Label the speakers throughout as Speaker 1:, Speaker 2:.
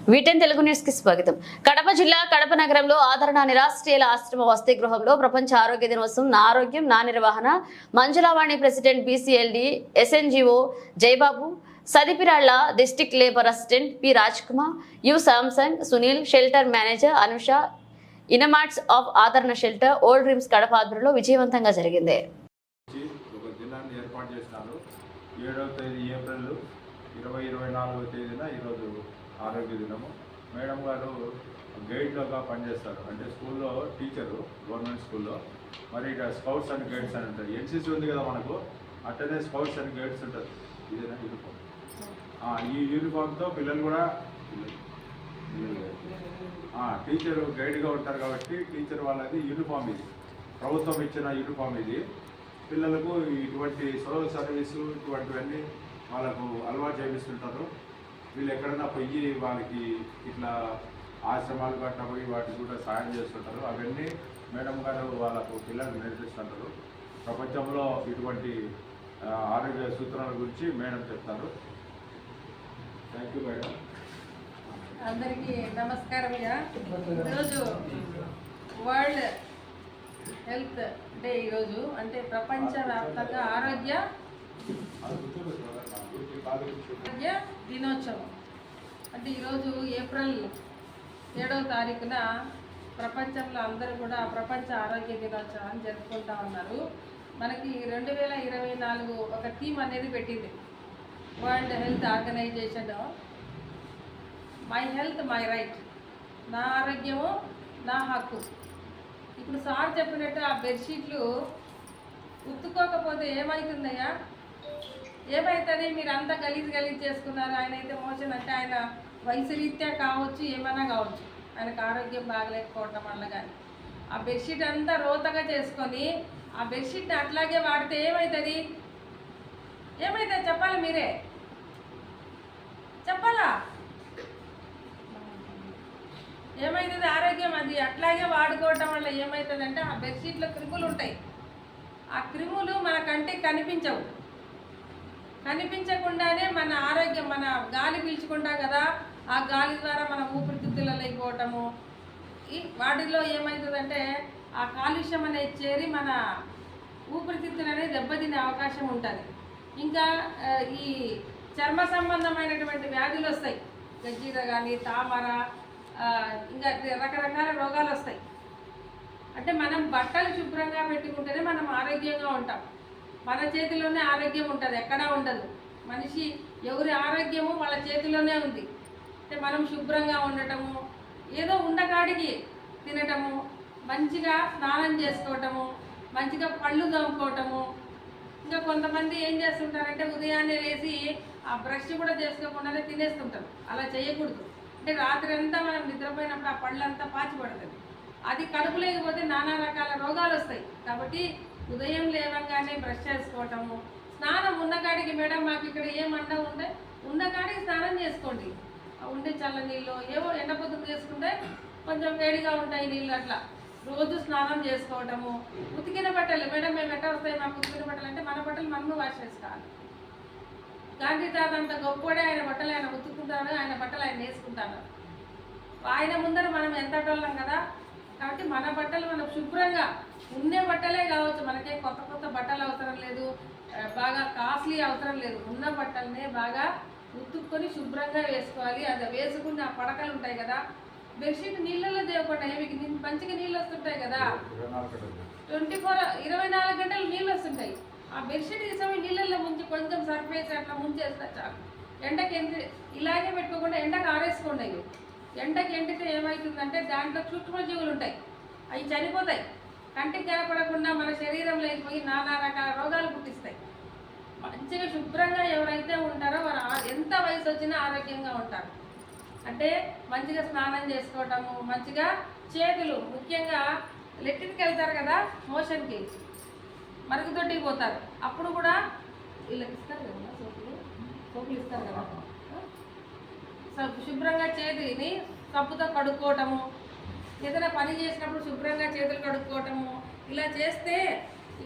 Speaker 1: వీటెన్ Telugu news కి స్వాగతం. కడప జిల్లా కడప నగరంలో ఆదరణ నిరాశ్రయుల ఆశ్రమ వసతి గృహంలో ప్రపంచ ఆరోగ్య దినోత్సవం నా ఆరోగ్యం నా నిర్వహణ Manjulavani president BCLD SNGO Jayababu Sadipiralla district labour assistant P Raj Kumar U Samsung Sunil shelter manager Anusha ఇనమార్ట్స్ of Adarana shelter old dreams Kadapa ఆధ్వర్యంలో విజయవంతంగా జరిగింది.
Speaker 2: 7వ తేదీ ఏప్రిల్ 2024వ తేదీన ఈరోజు ఆరోగ్య దినము. మేడం గారు గైడ్గా పనిచేస్తారు, అంటే స్కూల్లో టీచరు, గవర్నమెంట్ స్కూల్లో. మరి ఇక స్కౌట్స్ అండ్ గైడ్స్ అని ఉంటుంది. ఎన్సీసీ ఉంది కదా మనకు, అట్టనే స్కౌట్స్ అండ్ గైడ్స్ ఉంటుంది. ఇదేనా యూనిఫామ్? ఈ యూనిఫామ్తో పిల్లలు కూడా టీచరు గైడ్గా ఉంటారు కాబట్టి టీచర్ వాళ్ళది యూనిఫామ్ ఇది, ప్రభుత్వం ఇచ్చిన యూనిఫామ్ ఇది. పిల్లలకు ఇటువంటి సోషల్ సర్వీసు ఇటువంటివన్నీ వాళ్ళకు అలవాటు చేపిస్తుంటారు. వీళ్ళు ఎక్కడైనా పోయి వాళ్ళకి ఇట్లా ఆశ్రమాలు గట్రా పోయి వాటికి కూడా సాయం చేస్తుంటారు. అవన్నీ మేడం గారు వాళ్ళకు పిల్లలకు నేర్పిస్తుంటారు. ప్రపంచంలో ఇటువంటి ఆరోగ్య సూత్రాల గురించి మేడం చెప్తారు. Thank you madam.
Speaker 3: అందరికీ నమస్కారం. ఈరోజు వరల్డ్ హెల్త్ డే, ఈరోజు అంటే ప్రపంచవ్యాప్తంగా ఆరోగ్య దినోత్సవం. అంటే ఈరోజు ఏప్రిల్ 7వ తారీఖున ప్రపంచంలో అందరూ కూడా ప్రపంచ ఆరోగ్య దినోత్సవాన్ని జరుపుకుంటా ఉన్నారు. మనకి 2024 ఒక థీమ్ అనేది పెట్టింది World Health Organization, my health my right, నా ఆరోగ్యము నా హక్కు. ఇప్పుడు సార్ చెప్పినట్టు ఆ బెడ్షీట్లు ఉత్తుకోకపోతే ఏమవుతుందయ్యా? ఏమవుతుంది? మీరు అంతా గలీజ్ చేసుకున్నారు. ఆయన అయితే మోషన్ అంటే ఆయన వయసు రీత్యా కావచ్చు, ఏమైనా కావచ్చు, ఆయనకు ఆరోగ్యం బాగలేకపోవటం వల్ల. కానీ ఆ బెడ్షీట్ అంతా రోతగా చేసుకొని ఆ బెడ్షీట్ని అట్లాగే వాడితే ఏమవుతుంది? ఏమవుతుంది చెప్పాలా? మీరే చెప్పాలా? ఏమవుతుంది? ఆరోగ్యం అది అట్లాగే వాడుకోవటం వల్ల ఏమవుతుందంటే ఆ బెడ్షీట్లో క్రిములు ఉంటాయి. ఆ క్రిములు మన కంటికి కనిపించవు. కనిపించకుండానే మన ఆరోగ్యం, మన గాలి పీల్చుకుంటాం కదా, ఆ గాలి ద్వారా మన ఊపిరితిత్తులలో అయిపోవటము, వాటిలో ఏమవుతుందంటే ఆ కాలుష్యం అనేది చేరి మన ఊపిరితిత్తులు అనేది దెబ్బతినే అవకాశం ఉంటుంది. ఇంకా ఈ చర్మ సంబంధమైనటువంటి వ్యాధులు వస్తాయి, గజ్జీర కానీ తామర, ఇంకా రకరకాల రోగాలు వస్తాయి. అంటే మనం బట్టలు శుభ్రంగా పెట్టుకుంటేనే మనం ఆరోగ్యంగా ఉంటాం. మన చేతిలోనే ఆరోగ్యం ఉంటుంది, ఎక్కడా ఉండదు. మనిషి ఎవరి ఆరోగ్యము వాళ్ళ చేతిలోనే ఉంది. అంటే మనం శుభ్రంగా ఉండటము, ఏదో ఉండకాడికి తినటము, మంచిగా స్నానం చేసుకోవటము, మంచిగా పళ్ళు తోముకోవటము. ఇంకా కొంతమంది ఏం చేస్తుంటారంటే ఉదయాన్నే లేచి ఆ బ్రష్ కూడా చేసుకోకుండానే తినేస్తుంటారు. అలా చేయకూడదు. అంటే రాత్రి అంతా మనం నిద్రపోయినప్పుడు ఆ పళ్ళంతా పాచిపడుతుంది. అది కడుపు లేకపోతే నానా రకాల రోగాలు వస్తాయి. కాబట్టి ఉదయం లేవగానే బ్రష్ చేసుకోవటము, స్నానం ఉన్నకాడికి, మేడం మాకు ఇక్కడ ఏమంట ఉంటే ఉన్నకాడికి స్నానం చేసుకోండి. ఉండే చల్ల నీళ్ళు, ఏవో ఎండపొద్దుకు చేసుకుంటే కొంచెం వేడిగా ఉంటాయి నీళ్ళు, అట్లా రోజు స్నానం చేసుకోవటము. ఉతికిన బట్టలు, మేడం మేము ఎట్లా వస్తాయి మాకు ఉతికిన బట్టలు అంటే మన బట్టలు మనము వాష్ చేసుకోవాలి. గాంధీ తాత అంత గొప్పడే, ఆయన బట్టలు ఆయన ఉతుక్కుంటాడు, ఆయన బట్టలు ఆయన వేసుకుంటాడు. ఆయన ముందర మనం ఎంత టోళ్ళం కదా. కాబట్టి మన బట్టలు మనం శుభ్రంగా, ఉండే బట్టలే కావచ్చు, మనకే కొత్త బట్టలు అవసరం లేదు, బాగా కాస్ట్లీ అవసరం లేదు. ఉన్న బట్టలనే బాగా ఉతుక్కొని శుభ్రంగా వేసుకోవాలి. అది వేసుకుని ఆ పడకలు ఉంటాయి కదా, బెడ్షీట్ నీళ్ళల్లో చేయకుండా మీకు మంచిగా నీళ్ళు వస్తుంటాయి కదా, 24 గంటలు నీళ్ళు వస్తుంటాయి. ఆ బెడ్షీట్ తీసాము నీళ్ళల్లో ముంచి కొంచెం సర్ఫ్ వేసి అట్లా ముంచేస్తా చాలు. ఎండకి ఇలాగే పెట్టుకోకుండా ఎండకు ఆరేసుకోండి. ఎండకి ఎండితే ఏమవుతుందంటే దాంట్లో సూక్ష్మజీవులు ఉంటాయి, అవి చనిపోతాయి. కంటికి కనపడకుండా మన శరీరంలో అయిపోయి నానా రకాల రోగాలు పుట్టిస్తాయి. మంచిగా శుభ్రంగా ఎవరైతే ఉంటారో వారు ఎంత వయసు వచ్చినా ఆరోగ్యంగా ఉంటారు. అంటే మంచిగా స్నానం చేసుకోవటము, మంచిగా చేతులు, ముఖ్యంగా లెట్రిన్కి వెళ్తారు కదా మోషన్కి, మరుగుదొడ్డికి పోతారు, అప్పుడు కూడా వీళ్ళకి ఇస్తారు కదా సోపులు ఇస్తారు కదా, శుభ్రంగా చేతిని సబ్బుతో కడుక్కోవటము, ఏదైనా పని చేసినప్పుడు శుభ్రంగా చేతులు కడుక్కోవటము. ఇలా చేస్తే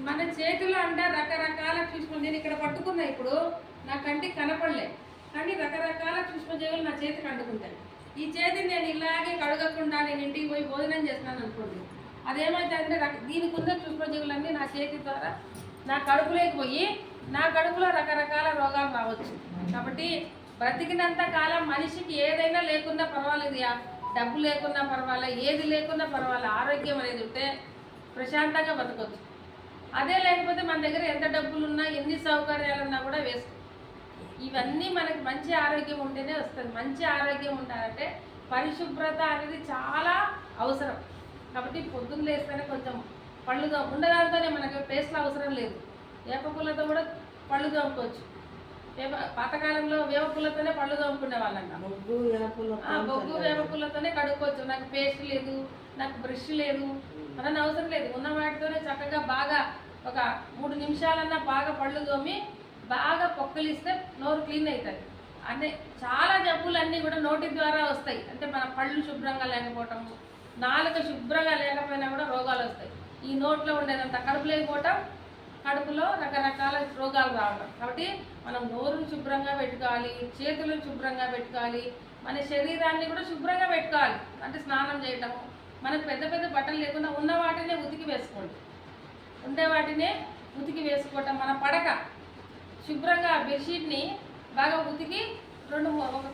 Speaker 3: మన చేతిలో అంటే రకరకాల సూక్ష్మ, నేను ఇక్కడ పట్టుకున్నా ఇప్పుడు నా కంటికి కనపడలే, కానీ రకరకాల సూక్ష్మజీవులు నా చేతికి అంటుకుంటాయి. ఈ చేతిని నేను ఇలాగే కడగకుండా నేను ఇంటికి పోయి భోజనం చేస్తున్నాను అనుకోండి, అదేమైతే అంటే దీనికి ఉన్న సూక్ష్మజీవులన్నీ నా చేతి ద్వారా నా కడుపులోకి పోయి నా కడుపులో రకరకాల రోగాలు రావచ్చు. కాబట్టి బ్రతికినంత కాలం మనిషికి ఏదైనా లేకున్నా పర్వాలేదు, డబ్బు లేకున్నా పర్వాలేదు, ఏది లేకున్నా పర్వాలేదు, ఆరోగ్యం అనేది ఉంటే ప్రశాంతంగా బతకొచ్చు. అదే లేకపోతే మన దగ్గర ఎంత డబ్బులున్నా ఎన్ని సౌకర్యాలున్నా కూడా వేస్ట్. ఇవన్నీ మనకి మంచి ఆరోగ్యం ఉంటేనే వస్తుంది. మంచి ఆరోగ్యం ఉండాలంటే పరిశుభ్రత అనేది చాలా అవసరం. కాబట్టి పొద్దున్న లేస్తేనే కొంచెం పళ్ళు ఉండదాంతోనే మనకి పేస్ట్లు అవసరం లేదు. వేప పుల్లతో కూడా పళ్ళు తోముకోవచ్చు. పాతకాలంలో వేప పుల్లతోనే పళ్ళు తోముకునే వాళ్ళంట. బొగ్గు వేప పుల్లతోనే కడుక్కోవచ్చు. నాకు పేస్ట్ లేదు, నాకు బ్రష్ లేదు, మనని అవసరం లేదు. ఉన్న వాటితోనే చక్కగా బాగా ఒక 3 నిమిషాలన్నా బాగా పళ్ళు తోమి బాగా పొక్కలిస్తే నోరు క్లీన్ అవుతుంది. అంటే చాలా జబ్బులన్నీ కూడా నోటి ద్వారా వస్తాయి. అంటే మన పళ్ళు శుభ్రంగా లేకపోవటము, నాలుక శుభ్రంగా లేకపోయినా కూడా రోగాలు వస్తాయి. ఈ నోట్లో ఉండేదంతా కడుపు లేకపోవటం, కడుపులో రకరకాల రోగాలు రావడం. కాబట్టి మనం నోరును శుభ్రంగా పెట్టుకోవాలి, చేతులను శుభ్రంగా పెట్టుకోవాలి, మన శరీరాన్ని కూడా శుభ్రంగా పెట్టుకోవాలి. అంటే స్నానం చేయటము, మనకు పెద్ద పెద్ద బట్టలు లేకుండా ఉన్న వాటినే ఉతికి వేసుకోండి, ఉండే వాటినే ఉతికి వేసుకోవటం. మన పడక శుభ్రంగా బెడ్షీట్ని బాగా ఉతికి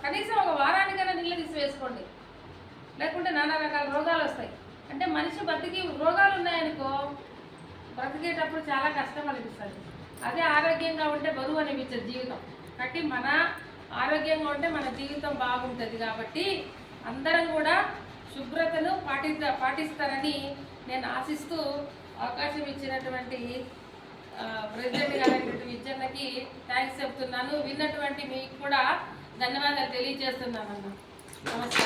Speaker 3: కనీసం ఒక వారానికైనా నీళ్ళు తీసి వేసుకోండి, లేకుంటే నానా రకాల రోగాలు వస్తాయి. అంటే మనిషి బతికి రోగాలు ఉన్నాయనుకో బ్రతికేటప్పుడు చాలా కష్టం అనిపిస్తుంది. అదే ఆరోగ్యంగా ఉంటే బరువు అనిపించదు జీవితం. కాబట్టి మన ఆరోగ్యంగా ఉంటే మన జీవితం బాగుంటుంది. కాబట్టి అందరం కూడా శుభ్రతను పాటిస్తారని నేను ఆశిస్తూ అవకాశం ఇచ్చినటువంటి ప్రెసిడెంట్ గారైనటువంటి విజయన్నకి థ్యాంక్స్ చెప్తున్నాను. విన్నటువంటి మీకు కూడా ధన్యవాదాలు తెలియజేస్తున్నాను. నమస్తే.